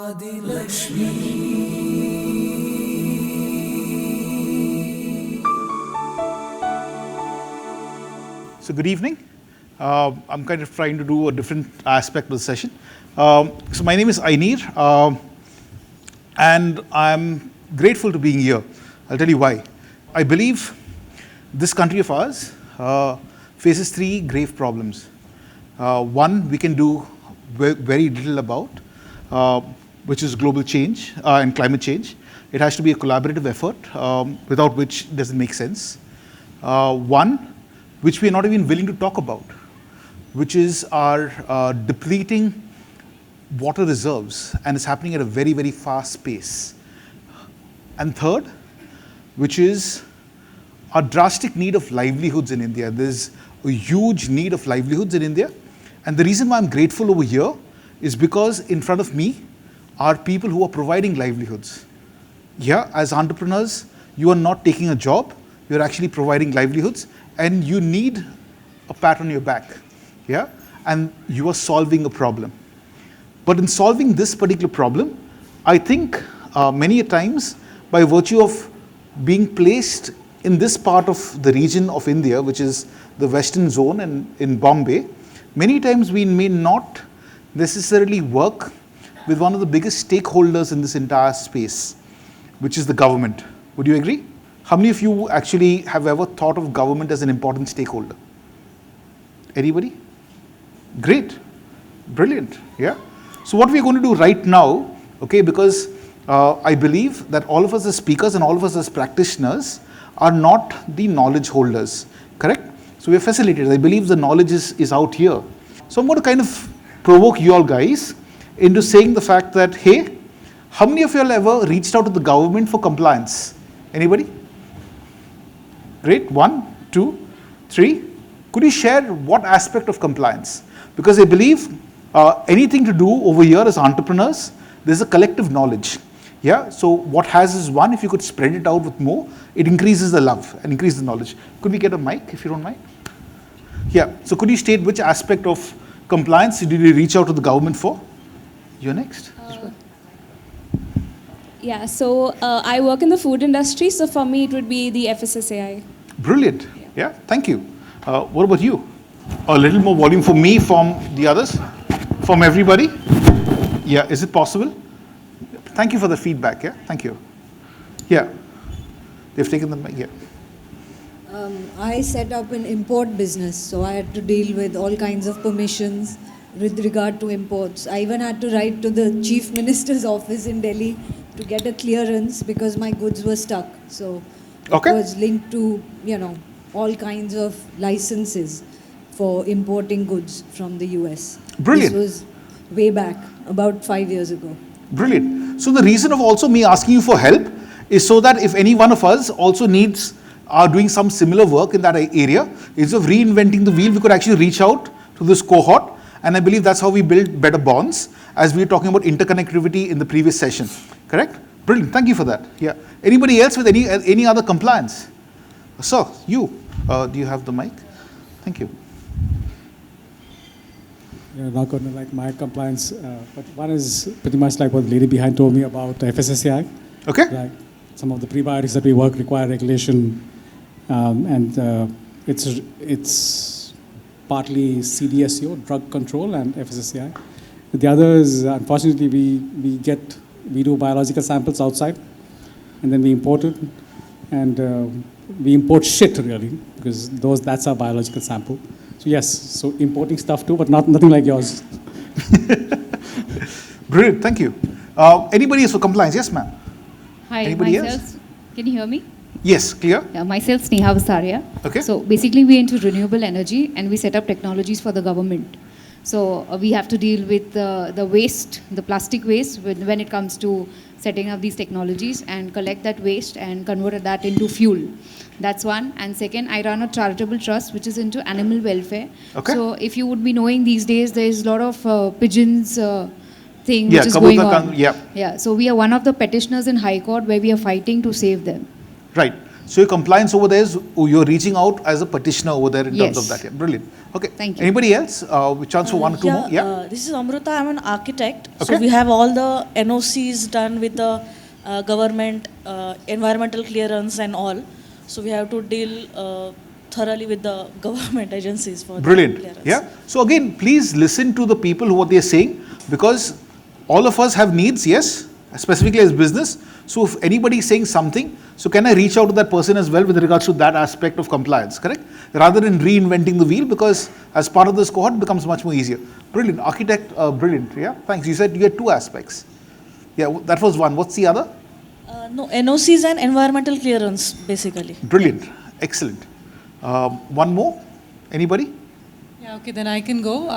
So good evening. I'm kind of trying to do a different aspect of the session. So my name is Inir, and I'm grateful to being here. I'll tell you why. I believe this country of ours faces three grave problems. One we can do very little about, which is global change and climate change. It has to be a collaborative effort, without which it doesn't make sense. One which we are not even willing to talk about, which is our depleting water reserves, and it's happening at a very, very fast pace. And third, which is our drastic need of livelihoods in India. There's a huge need of livelihoods in India, and the reason why I'm grateful over here is because in front of me are people who are providing livelihoods. Yeah, as entrepreneurs, you are not taking a job, you're actually providing livelihoods, and you need a pat on your back, yeah? And you are solving a problem. But in solving this particular problem, I think many a times, by virtue of being placed in this part of the region of India, which is the western zone and in Bombay, many times we may not necessarily work with one of the biggest stakeholders in this entire space, which is the government. Would you agree? How many of you actually have ever thought of government as an important stakeholder? Anybody? Great. Brilliant. Yeah. So what we're going to do right now, okay, because I believe that all of us as speakers and all of us as practitioners are not the knowledge holders, correct? So we're facilitators. I believe the knowledge is out here. So I'm going to kind of provoke you all guys into saying the fact that, hey, how many of you all ever reached out to the government for compliance? Anybody? Great. 1, 2, 3. Could you share what aspect of compliance? Because I believe anything to do over here as entrepreneurs, there's a collective knowledge. Yeah. So what has is one, if you could spread it out with more, it increases the love and increases the knowledge. Could we get a mic if you don't mind? Yeah. So could you state which aspect of compliance did you reach out to the government for? You're next. Yeah, so I work in the food industry, so for me it would be the FSSAI. Brilliant. Yeah, thank you. What about you? A little more volume for me from the others? From everybody? Yeah, is it possible? Thank you for the feedback, yeah? Thank you. Yeah. They've taken the mic, yeah. I set up an import business, so I had to deal with all kinds of permissions with regard to imports. I even had to write to the Chief Minister's office in Delhi to get a clearance because my goods were stuck. So it was linked to, all kinds of licenses for importing goods from the US. Brilliant. This was way back, about 5 years ago. Brilliant. So the reason of also me asking you for help is so that if any one of us also are doing some similar work in that area, instead of reinventing the wheel, we could actually reach out to this cohort. And I believe that's how we build better bonds, as we were talking about interconnectivity in the previous session. Correct? Brilliant. Thank you for that. Yeah. Anybody else with any other compliance? Sir, you. Do you have the mic? Thank you. You're not going to like my compliance, but one is pretty much like what the lady behind told me about FSSAI. Okay. Like some of the prebiotics that we work require regulation, and it's partly CDSO, drug control, and FSSAI. The other is, unfortunately, we do biological samples outside, and then we import it, and we import shit really, because that's our biological sample. So yes, so importing stuff too, but nothing like yours. Brilliant, thank you. Anybody else for compliance? Yes, ma'am. Hi, Anybody myself. else? Can you hear me? Yes, clear. Yeah, myself, Sneha Vasaria. Okay. So basically, we're into renewable energy, and we set up technologies for the government. So we have to deal with the waste, the plastic waste, when it comes to setting up these technologies, and collect that waste and convert that into fuel. That's one. And second, I run a charitable trust which is into animal welfare. Okay. So if you would be knowing, these days there is a lot of pigeons thing which is going on. Yeah. Yeah. So we are one of the petitioners in High Court where we are fighting to save them. Right. So your compliance over there is you're reaching out as a petitioner over there in terms of Yes. that. Yeah, brilliant. Okay. Thank you. Anybody else? Chance for one or two more? Yeah. This is Amruta. I'm an architect. Okay. So we have all the NOCs done with the government, environmental clearance and all. So we have to deal thoroughly with the government agencies for Brilliant. the clearance. Yeah. So again, please listen to the people who what they are saying, because all of us have needs, yes, specifically as business. So if anybody is saying something, so can I reach out to that person as well with regards to that aspect of compliance, correct? Rather than reinventing the wheel, because as part of this cohort, it becomes much more easier. Brilliant. Architect, brilliant. Yeah. Thanks. You said you had two aspects. Yeah, that was one. What's the other? No, NOCs and environmental clearance, basically. Brilliant. Excellent. One more? Anybody? Yeah, okay, then I can go.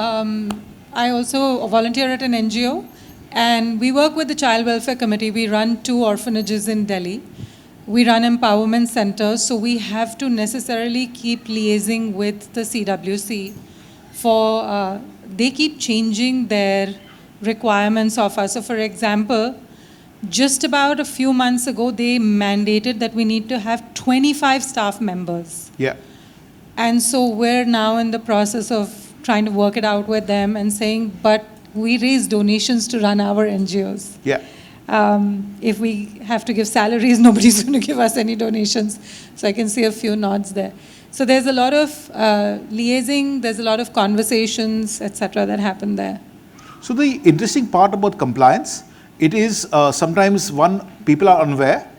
I also volunteer at an NGO, and we work with the Child Welfare Committee. We run 2 orphanages in Delhi. We run empowerment centers, so we have to necessarily keep liaising with the CWC for, they keep changing their requirements of us. So for example, just about a few months ago, they mandated that we need to have 25 staff members. Yeah. And so we're now in the process of trying to work it out with them and saying, but we raise donations to run our NGOs. Yeah. If we have to give salaries, nobody's going to give us any donations. So I can see a few nods there. So there's a lot of liaising, there's a lot of conversations, etc. that happen there. So the interesting part about compliance, it is sometimes people are unaware,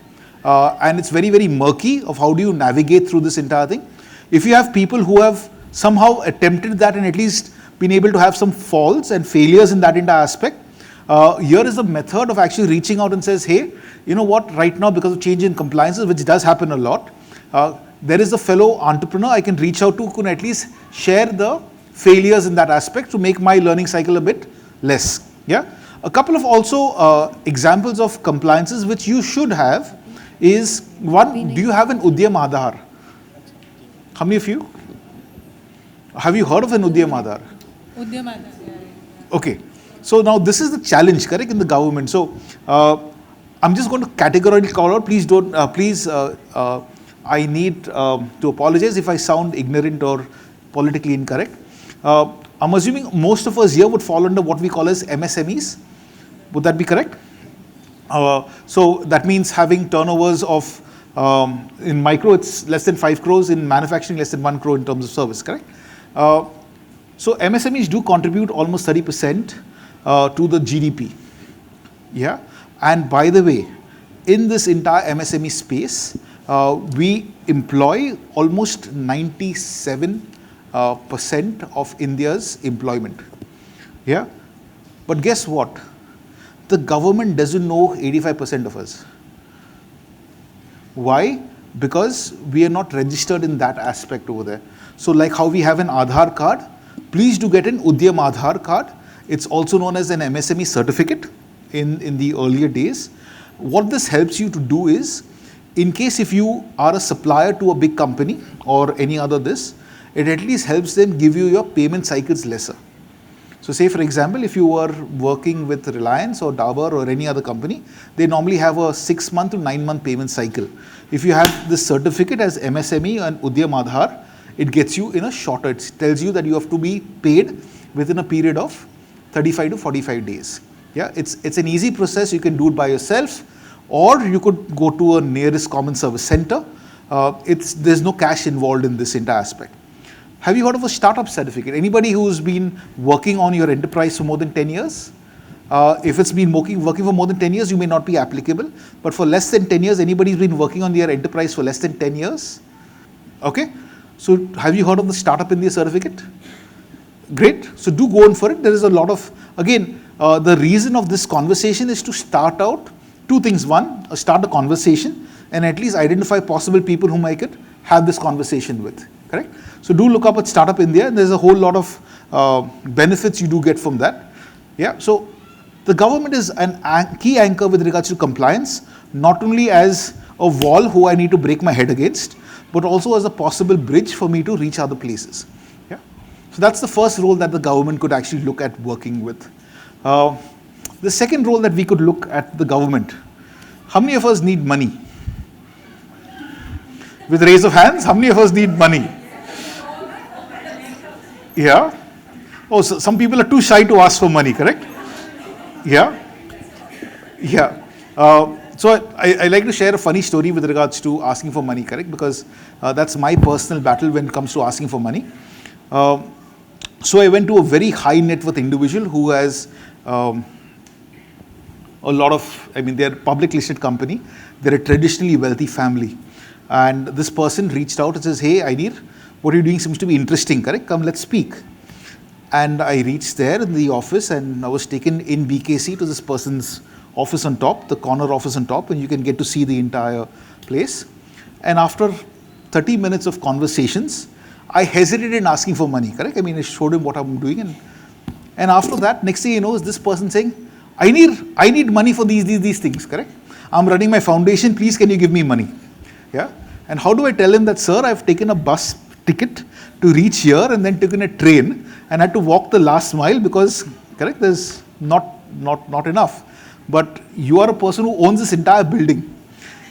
and it's very, very murky of how do you navigate through this entire thing. If you have people who have somehow attempted that and at least been able to have some faults and failures in that entire aspect, here is a method of actually reaching out and says, hey, you know what, right now because of change in compliances, which does happen a lot, there is a fellow entrepreneur I can reach out to who can at least share the failures in that aspect to make my learning cycle a bit less. Yeah. A couple of also examples of compliances which you should have is one, do you have an Udyam Aadhar? How many of you? Have you heard of an Udyam Aadhar? Okay. So now this is the challenge, correct, in the government. So I'm just going to categorically call out. Please don't, I need to apologize if I sound ignorant or politically incorrect. I'm assuming most of us here would fall under what we call as MSMEs. Would that be correct? So that means having turnovers of, in micro it's less than 5 crores, in manufacturing less than 1 crore in terms of service, correct? So MSMEs do contribute almost 30% to the GDP. Yeah. And by the way, in this entire MSME space, we employ almost 97% of India's employment. Yeah. But guess what? The government doesn't know 85% of us. Why? Because we are not registered in that aspect over there. So like how we have an Aadhaar card, please do get an Udyam Aadhaar card. It's also known as an MSME certificate in the earlier days. What this helps you to do is, in case if you are a supplier to a big company or any other this, it at least helps them give you your payment cycles lesser. So say for example, if you were working with Reliance or Dabur or any other company, they normally have a 6-month to 9-month payment cycle. If you have this certificate as MSME and Udyam Aadhaar, it gets you in a shorter, it tells you that you have to be paid within a period of 35 to 45 days. Yeah, it's an easy process. You can do it by yourself, or you could go to a nearest common service center. There's no cash involved in this entire aspect. Have you heard of a startup certificate? Anybody who's been working on your enterprise for more than 10 years? If it's been working for more than 10 years, you may not be applicable. But for less than 10 years, anybody who's been working on their enterprise for less than 10 years? Okay. So have you heard of the Startup India certificate? Great. So do go on for it. There is a lot of, again, the reason of this conversation is to start out 2 things. One, start a conversation and at least identify possible people whom I could have this conversation with. Correct? So do look up at Startup India. There's a whole lot of benefits you do get from that. Yeah. So the government is a key anchor with regards to compliance, not only as a wall who I need to break my head against, but also as a possible bridge for me to reach other places. Yeah. So that's the first role that the government could actually look at working with. The second role that we could look at the government. How many of us need money? With raise of hands, how many of us need money? Yeah? Oh, so some people are too shy to ask for money, correct? Yeah? Yeah. So I like to share a funny story with regards to asking for money, correct? Because that's my personal battle when it comes to asking for money. So I went to a very high net worth individual who has a lot of, they're a public listed company. They're a traditionally wealthy family. And this person reached out and says, hey, Inir, what you're doing seems to be interesting, correct? Come, let's speak. And I reached there in the office and I was taken in BKC to this person's office on top, the corner office on top, and you can get to see the entire place. And after 30 minutes of conversations, I hesitated in asking for money, correct? I showed him what I'm doing. And after that, next thing you know, is this person saying, I need money for these things, correct? I'm running my foundation, please can you give me money? Yeah. And how do I tell him that, sir, I've taken a bus ticket to reach here and then taken a train and had to walk the last mile because, correct, there's not enough. But you are a person who owns this entire building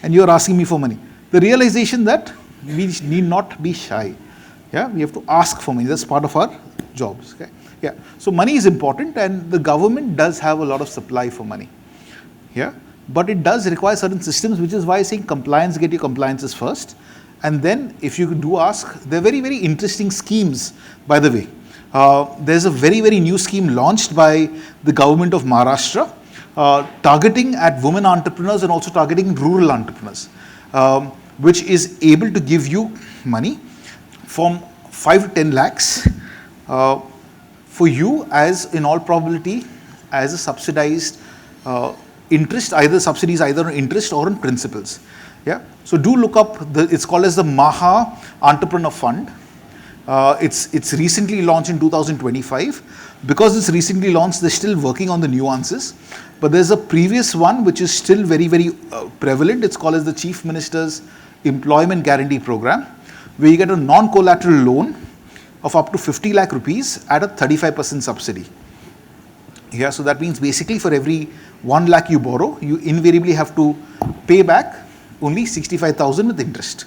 and you are asking me for money. The realization that we need not be shy. Yeah, we have to ask for money. That's part of our jobs. Okay? Yeah. So money is important and the government does have a lot of supply for money. Yeah. But it does require certain systems, which is why I saying compliance, get your compliances first. And then if you do ask, there are very, very interesting schemes, by the way. There's a very, very new scheme launched by the government of Maharashtra, targeting at women entrepreneurs and also targeting rural entrepreneurs, which is able to give you money from 5 to 10 lakhs for you as, in all probability, as a subsidized interest, either subsidies either on interest or on principals. Yeah. So do look up, it's called as the Maha Entrepreneur Fund. It's recently launched in 2025. Because it's recently launched, they're still working on the nuances. But there's a previous one which is still very, very prevalent. It's called as the Chief Minister's Employment Guarantee Program, where you get a non-collateral loan of up to 50 lakh rupees at a 35% subsidy. Yeah, so that means basically for every 1 lakh you borrow, you invariably have to pay back only 65,000 with interest.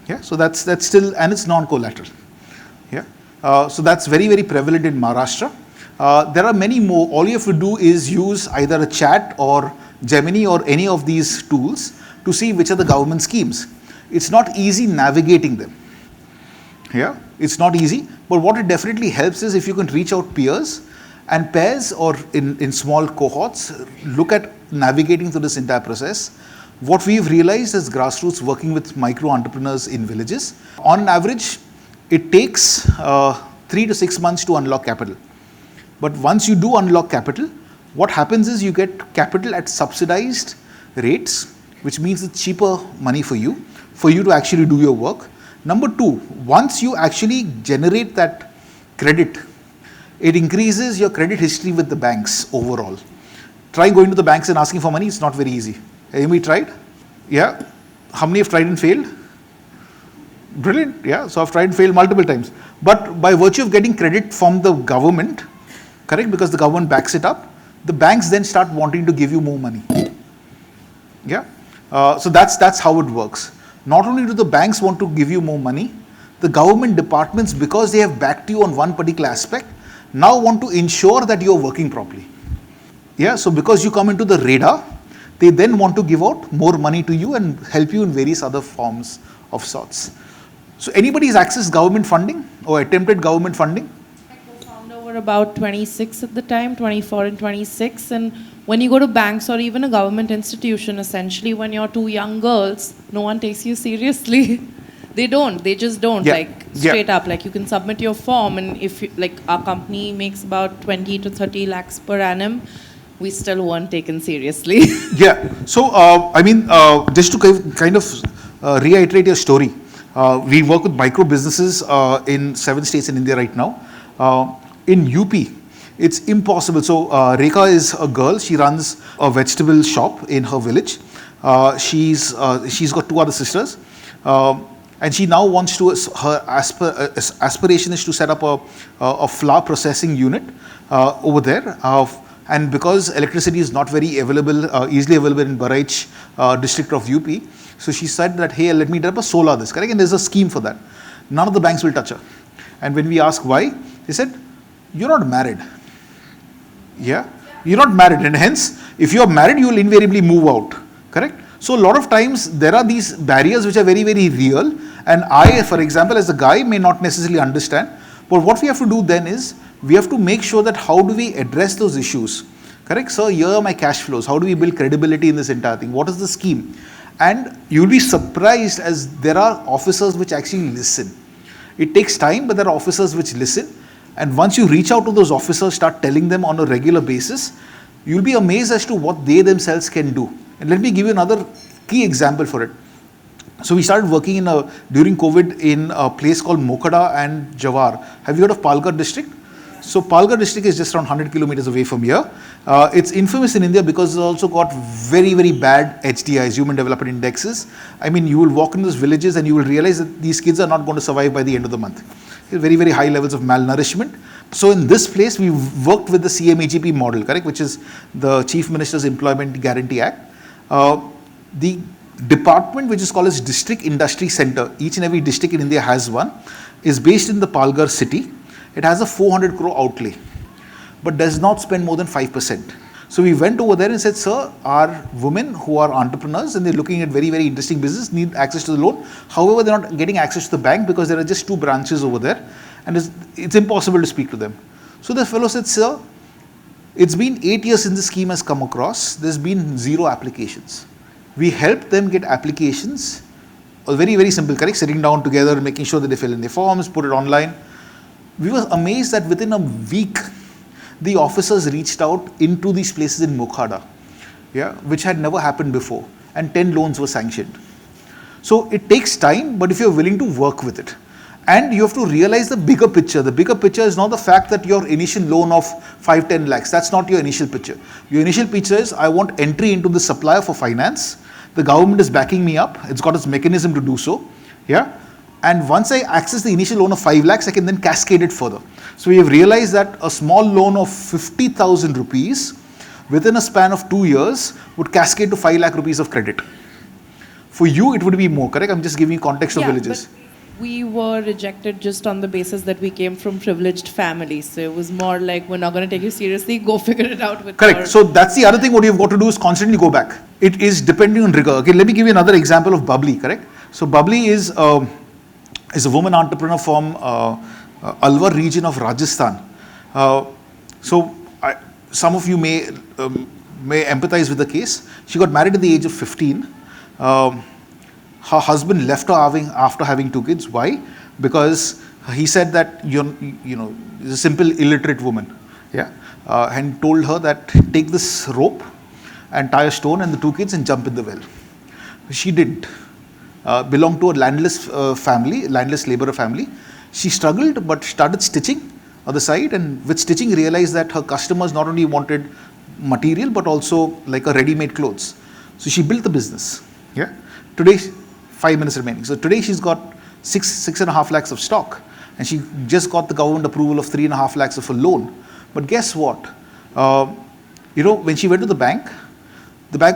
Yeah, so that's still, and it's non-collateral. Yeah, so that's very, very prevalent in Maharashtra. There are many more. All you have to do is use either a chat or Gemini or any of these tools to see which are the government schemes. It's not easy navigating them. Yeah, it's not easy, but what it definitely helps is if you can reach out peers and pairs or in small cohorts, look at navigating through this entire process. What we've realized as Grassroots working with micro entrepreneurs in villages, on average, it takes 3 to 6 months to unlock capital. But once you do unlock capital, what happens is you get capital at subsidized rates, which means it's cheaper money for you to actually do your work. Number 2, once you actually generate that credit, it increases your credit history with the banks overall. Try going to the banks and asking for money, it's not very easy. Anybody tried? Yeah? How many have tried and failed? Brilliant. Yeah, so I've tried and failed multiple times. But by virtue of getting credit from the government, correct, because the government backs it up, the banks then start wanting to give you more money. Yeah? So that's how it works. Not only do the banks want to give you more money, the government departments, because they have backed you on one particular aspect, now want to ensure that you're working properly. Yeah, so because you come into the radar, they then want to give out more money to you and help you in various other forms of sorts. So anybody's accessed government funding or attempted government funding? My co-founder were about 26 at the time, 24 and 26. And when you go to banks or even a government institution, essentially when you're two young girls, no one takes you seriously. They don't. They just don't. Yeah. Like straight up. Like you can submit your form, and if you, like our company makes about 20 to 30 lakhs per annum, we still weren't taken seriously. Yeah. So just to kind of reiterate your story, we work with micro businesses in 7 states in India right now. In UP, it's impossible. So Rekha is a girl. She runs a vegetable shop in her village. She's got 2 other sisters. And she now wants to, her aspiration is to set up a flour processing unit over there. And because electricity is not very available, easily available in Baraich district of UP, so she said that, hey, let me develop a solar this, correct? And there's a scheme for that. None of the banks will touch her. And when we asked why, they said, you're not married. Yeah? You're not married, and hence, if you're married, you will invariably move out, correct? So a lot of times, there are these barriers which are very, very real, and I, for example, as a guy, may not necessarily understand, but what we have to do then is, we have to make sure that how do we address those issues, correct? So here are my cash flows, how do we build credibility in this entire thing, what is the scheme? And you'll be surprised as there are officers which actually listen. It takes time, but there are officers which listen. And once you reach out to those officers, start telling them on a regular basis, you'll be amazed as to what they themselves can do. And let me give you another key example for it. So we started working during COVID in a place called Mokhada and Jawar. Have you heard of Palghar district? So Palghar district is just around 100 kilometers away from here. It's infamous in India because it's also got very, very bad HDIs, human development indexes. I mean, you will walk into those villages and you will realize that these kids are not going to survive by the end of the month. Very, very high levels of malnourishment. So in this place, we worked with the CMEGP model, correct, which is the Chief Minister's Employment Guarantee Act. The department, which is called as District Industry Center, each and every district in India has one, is based in the Palghar city. It has a 400 crore outlay, but does not spend more than 5%. So we went over there and said, sir, our women who are entrepreneurs and they're looking at very, very interesting business need access to the loan. However, they're not getting access to the bank because there are just 2 branches over there and it's impossible to speak to them. So the fellow said, sir, it's been 8 years since the scheme has come across. There's been 0 applications. We helped them get applications, very, very simple, correct? Sitting down together, making sure that they fill in their forms, put it online. We were amazed that within a week, the officers reached out into these places in Mokhada, yeah, which had never happened before, and 10 loans were sanctioned. So it takes time, but if you're willing to work with it, and you have to realize the bigger picture. The bigger picture is not the fact that your initial loan of 5-10 lakhs, that's not your initial picture. Your initial picture is, I want entry into the supplier for finance. The government is backing me up. It's got its mechanism to do so, yeah. And once I access the initial loan of 5 lakhs, I can then cascade it further. So we have realized that a small loan of 50,000 rupees within a span of 2 years would cascade to 5 lakh rupees of credit. For you, it would be more, correct? I'm just giving you context of villages. But we were rejected just on the basis that we came from privileged families. So it was more like, we're not going to take you seriously, go figure it out with Correct. So that's the other thing what you've got to do is constantly go back. It is depending on rigor. Okay, let me give you another example of Bubbly, correct? So Bubbly is a woman entrepreneur from Alwar region of Rajasthan. Some of you may empathize with the case. She got married at the age of 15. Her husband left her after having 2 kids. Why? Because he said that you know, is a simple illiterate woman, yeah, and told her that take this rope and tie a stone and the 2 kids and jump in the well. She didn't. Belonged to a landless family, landless laborer family. She struggled but started stitching on the side, and with stitching realized that her customers not only wanted material but also like a ready-made clothes. So she built the business. Yeah. Today, 5 minutes remaining. So today she's got 6.5 lakhs of stock, and she just got the government approval of 3.5 lakhs of a loan. But guess what? When she went to the bank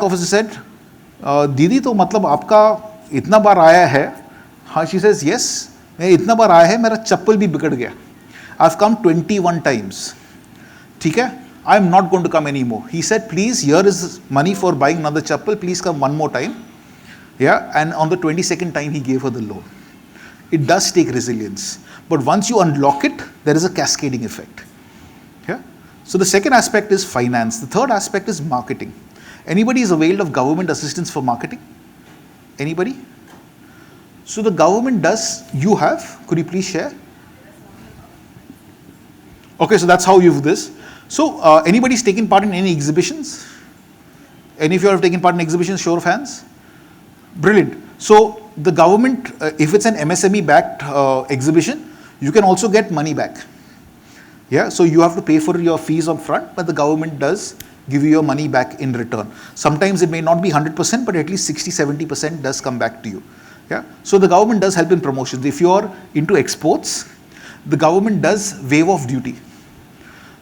officer said, "Didi, to matlab aapka itna baar aaya hai?" हाँ, she says, yes, मैं इतना बार आया है, मेरा चप्पल भी बिगड़ गया. I've come 21 times. ठीक है? I'm not going to come anymore. He said, please, here is money for buying another chappal. Please come one more time. Yeah, and on the 22nd time, he gave her the loan. It does take resilience. But once you unlock it, there is a cascading effect. Yeah? So the second aspect is finance. The third aspect is marketing. Anybody is availed of government assistance for marketing? Anybody? So the government does, you have, could you please share? Okay, so that's how you do this. So anybody's taken part in any exhibitions? Any of you have taken part in exhibitions, show of hands? Brilliant. So the government, if it's an MSME backed exhibition, you can also get money back. Yeah, so you have to pay for your fees up front, but the government does give you your money back in return. Sometimes it may not be 100%, but at least 60-70% does come back to you. Yeah, so the government does help in promotions. If you are into exports, the government does waive off duty.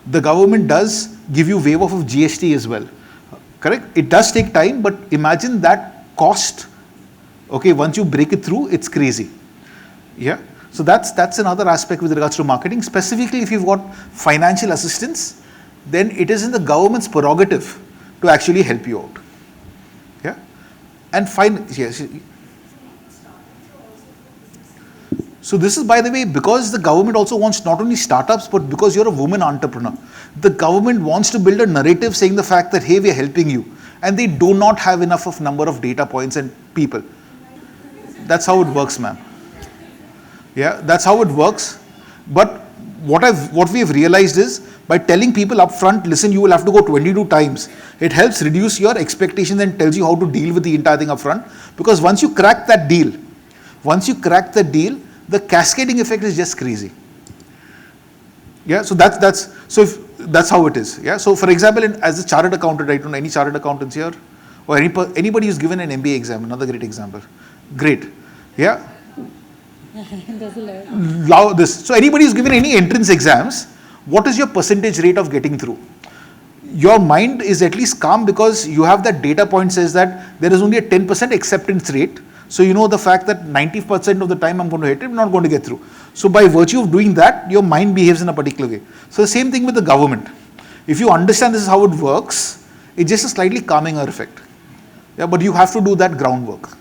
the government does give you waiver of GST as well. Correct? It does take time, but imagine that cost. Okay, once you break it through, it's crazy. Yeah. So that's another aspect with regards to marketing. Specifically, if you've got financial assistance, then it is in the government's prerogative to actually help you out. Yeah. And yes. So this is, by the way, because the government also wants not only startups, but because you're a woman entrepreneur. The government wants to build a narrative saying the fact that, hey, we are helping you. And they do not have enough of number of data points and people. That's how it works, ma'am. Yeah, that's how it works. But what we have realized is, by telling people up front, listen, you will have to go 22 times, it helps reduce your expectations and tells you how to deal with the entire thing up front. Because once you crack that deal, the cascading effect is just crazy. Yeah, so that's how it is. Yeah, so for example, as a chartered accountant, I don't know any chartered accountants here, or anybody who's given an MBA exam, another great example. Great. Yeah. So anybody who's given any entrance exams, what is your percentage rate of getting through? Your mind is at least calm because you have that data point says that there is only a 10% acceptance rate. So you know the fact that 90% of the time I'm going to hit it, I'm not going to get through. So by virtue of doing that, your mind behaves in a particular way. So the same thing with the government. If you understand this is how it works, it's just a slightly calming effect. Yeah, but you have to do that groundwork.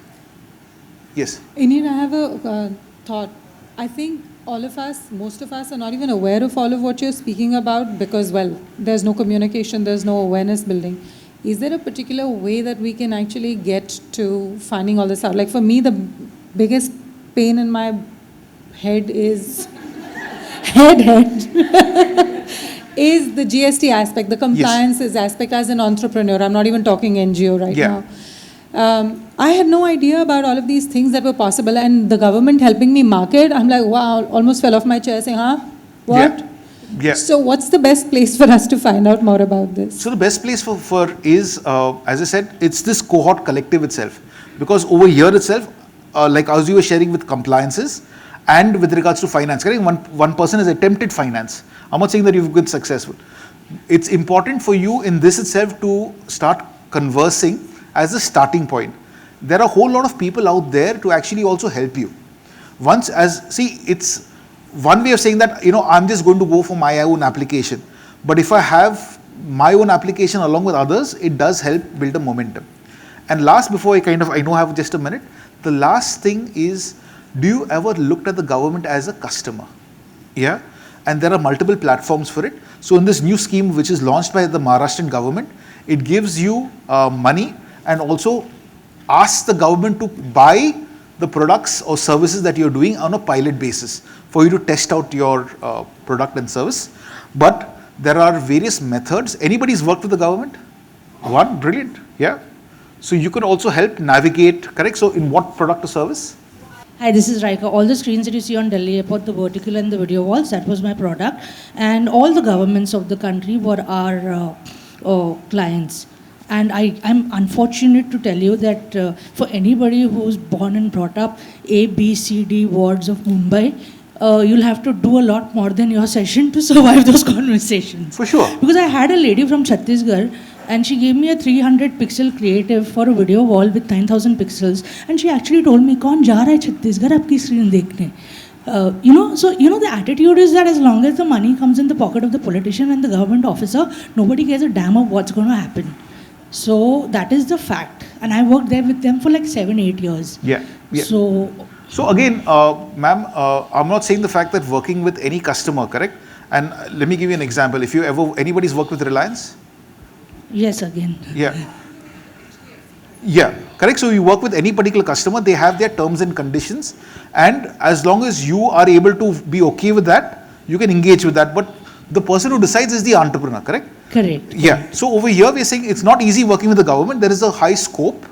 Yes. Inir, I have a thought. I think all of us, most of us are not even aware of all of what you're speaking about because, well, there's no communication, there's no awareness building. Is there a particular way that we can actually get to finding all this out? Like for me, the biggest pain in my head is is the GST aspect, the compliances aspect as an entrepreneur. I'm not even talking NGO right now. I had no idea about all of these things that were possible, and the government helping me market, I'm like, wow, almost fell off my chair saying, huh? What? Yeah. So what's the best place for us to find out more about this? So the best place for is, as I said, it's this cohort collective itself. Because over here itself, like as you were sharing with compliances and with regards to finance, correct? One person has attempted finance. I'm not saying that you've been successful. It's important for you in this itself to start conversing as a starting point. There are a whole lot of people out there to actually also help you. It's one way of saying that, I'm just going to go for my own application. But if I have my own application along with others, it does help build a momentum. And last, before I know I have just a minute, the last thing is, do you ever looked at the government as a customer? Yeah. And there are multiple platforms for it. So in this new scheme, which is launched by the Maharashtrian government, it gives you money and also asks the government to buy the products or services that you're doing on a pilot basis for you to test out your product and service. But there are various methods. Anybody's worked with the government? One, brilliant. Yeah. So you can also help navigate, correct? So in what product or service? Hi, this is Raika. All the screens that you see on Delhi Airport, the vertical and the video walls, that was my product. And all the governments of the country were our clients. And I'm unfortunate to tell you that for anybody who's born and brought up A, B, C, D wards of Mumbai, you'll have to do a lot more than your session to survive those conversations. For sure. Because I had a lady from Chhattisgarh and she gave me a 300 pixel creative for a video wall with 9,000 pixels. And she actually told me, "Kaun ja raha hai Chhattisgarh aapki screen dekhne?" The attitude is that as long as the money comes in the pocket of the politician and the government officer, nobody cares a damn of what's going to happen. So that is the fact. And I worked there with them for like 7-8 years. Yeah. So again, ma'am, I'm not saying the fact that working with any customer, correct? And let me give you an example. If anybody's worked with Reliance? Yes, again. Yeah, correct. So you work with any particular customer, they have their terms and conditions. And as long as you are able to be okay with that, you can engage with that. But the person who decides is the entrepreneur, correct? Correct. Yeah. So over here, we're saying it's not easy working with the government. There is a high scope.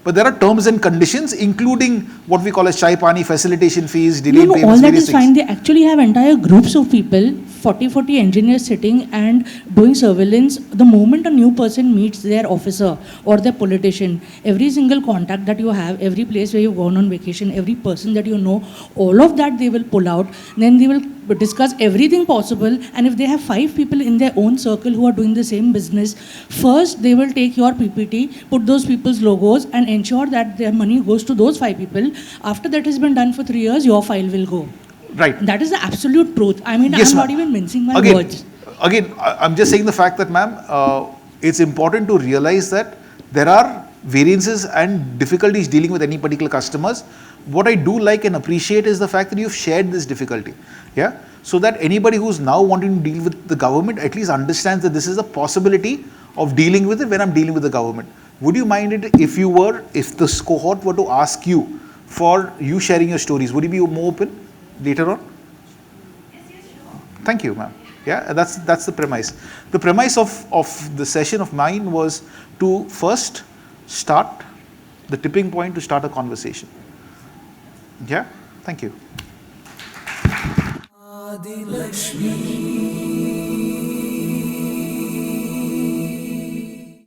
But there are terms and conditions, including what we call as chai pani, facilitation fees, delayed payments, all that various is fine. They actually have entire groups of people, 40 engineers sitting and doing surveillance. The moment a new person meets their officer or their politician, every single contact that you have, every place where you've gone on vacation, every person that you know, all of that they will pull out. Then they will discuss everything possible, and if they have 5 people in their own circle who are doing the same business, first they will take your PPT, put those people's logos and ensure that their money goes to those 5 people. After that has been done for 3 years, your file will go. Right. That is the absolute truth. I mean, Yes, I'm ma'am. not even mincing my Again, words. I'm just saying the fact that, ma'am, it's important to realize that there are variances and difficulties dealing with any particular customers. What I do like and appreciate is the fact that you've shared this difficulty, yeah, so that anybody who's now wanting to deal with the government at least understands that this is a possibility of dealing with it when I'm dealing with the government. Would you mind it if this cohort were to ask you for you sharing your stories? Would you be more open later on? Thank you, ma'am. Yeah, that's the premise. The premise of the session of mine was to first start the tipping point to start a conversation. Yeah, thank you.